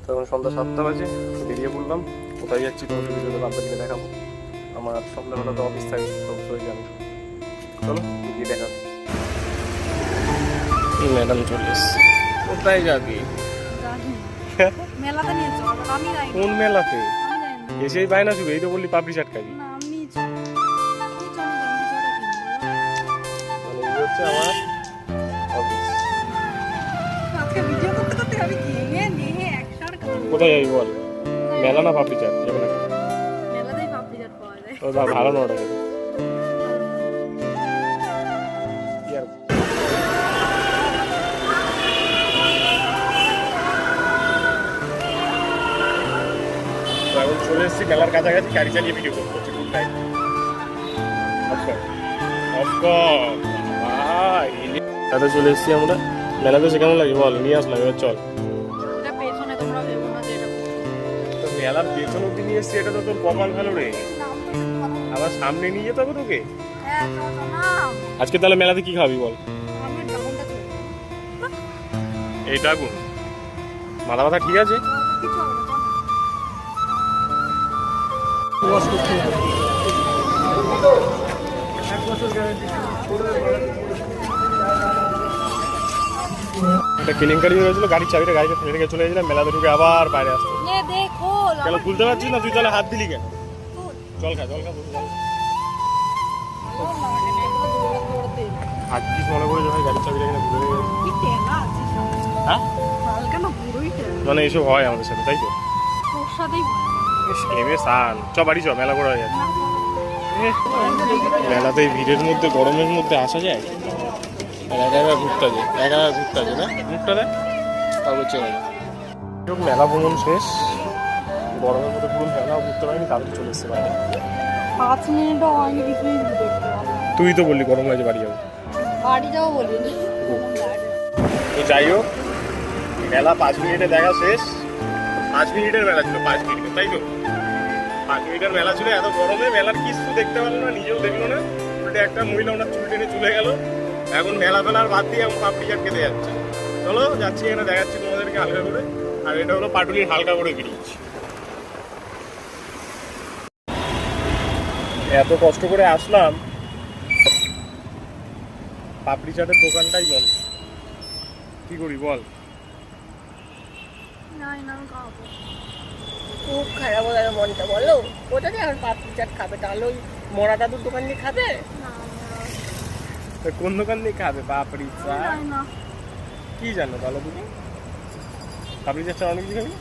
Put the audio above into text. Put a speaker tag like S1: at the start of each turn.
S1: তখন সন্ধ্যা 7টা বাজে, বেরিয়ে পড়লাম। কোথায় যাচ্ছি তোমাকে ভিডিওতে বাদ বাকিটা দেখাবো। আমার সন্ধ্যাবেলা তো অফিস থাকে, অবশ্যই জানি। চলো গিয়ে দেখা। ম্যাডাম চলে এসছে। কোথায় যাবি?
S2: মেলাতে নিয়ে চল, আমি যাই।
S1: কোন মেলাতে?
S2: আমি যাই না।
S1: এসেই পায় না শুধু, এই তো বললি পাপড়ি চাট খাবি।
S2: না আমি চল। তুই চল না, আমি চড়া কিনবো।
S1: মানে এই হচ্ছে আমার অফিস।
S2: আজকে ভিডিও করতে করতে আমি কিনে নিয়ে একসার খাবো।
S1: কোথায় যাবি বল? মেলা না পাপড়ি চাট যাবে না?
S2: মেলাতেই পাপড়ি চাট পাওয়া যায়।
S1: ও ভালো না ওটা খেতে। কি আর তো এখন চলে এসেছি মেলার কাছাকাছি, গাড়ি চালিয়ে ভিডিও করতে কোনটাই তাতে চলে এসেছি আমরা মেলাতে। সে কেমন লাগে বল? নিয়ে আসলাম, এবার চল।
S2: এটা পেছনে, তোমরা ভেবো না যে এটা
S1: তো মেলার পেছন অব্দি নিয়ে এসেছি, এটা তো তোর কপাল ভালো রে। আবার সামনে নিয়ে যেতে হবে তোকে।
S2: হ্যাঁ চল না।
S1: আজকে তাহলে মেলাতে কি খাবি বল?
S2: আমি ডাউনটা চল।
S1: এইটা গুণ মাথা মাথা ঠিক আছে।
S2: কিছু হবে না,
S1: একটা কেলেঙ্কারি হয়েছিল, গাড়ির চাবিটা গাড়িতে ফেলে রেখে চলে গেছিলাম, মেলাতে ঢুকে আবার বাইরে আসতে।
S2: নে দেখো
S1: কেন খুলতে পারছিস না তুই? তাহলে হাত দিলি কেন? জল খা, জল খা, বসে জল খা। হাত দিস মনে করে ভাই, গাড়ির চাবিটা এখানে ঘুরে হ্যাঁ মানে এইসব হয় আমাদের সাথে, তাই তো? এমএ সান চ বাড়ি চ, মেলা করা হয়ে যাচ্ছে। মেলাতে এই ভিড়ের মধ্যে, গরমের মধ্যে আসা যায়? একা একা ঘুরতে যায়, একা একা ঘুরতে আছে না? মুখটা দেখ, তারপর চেনে না। মেলা ভ্রমণ শেষ, গরমের মধ্যে পুরো মেলাও ঘুরতে পারিনি, তারপর চলে এসছে বাইরে।
S2: 5 মিনিটও হয়নি কিছুই দেখতে
S1: তুই তো বললি গরম লাগছে বাড়ি যাবো।
S2: বাড়ি যাবো বলিনি।
S1: তো যাই হোক, মেলা 5 মিনিটে দেখা শেষ। 5 মিনিটের মেলা ছিল, 5 মিনিটের, তাই তো? 5 মিনিটের মেলা ছিল, এত গরমে মেলার কিছু দেখতে পারলো না, নিজেও দেখলো না। উল্টে একটা মহিলা ওনার চুল টেনে চলে গেল। এখন মেলা ফেলার বাদ দিয়ে এখন পাপড়ি চাট খেতে যাচ্ছে। চলো যাচ্ছি, এখানে দেখাচ্ছি তোমাদেরকে হালকা করে। আর এটা হলো পাটুলির হালকা করে ব্রিজ। এত কষ্ট করে আসলাম, পাপড়ি চাটের দোকানটাই বন্ধ। কি করি বল?
S3: খুব খারাপ হয়ে গেল মনটা, বলো। কোথা দিয়ে এখন পাপড়ি চাট খাবে? তাহলে ওই মরা দাদুর দোকান দিয়ে খাবে।
S1: তা কোন দোকান দিয়ে খাবে পাপড়ি চাট? কি জানো তাহলে তুমি? পাপড়ি চাটটা অনেক কিছু খাবি?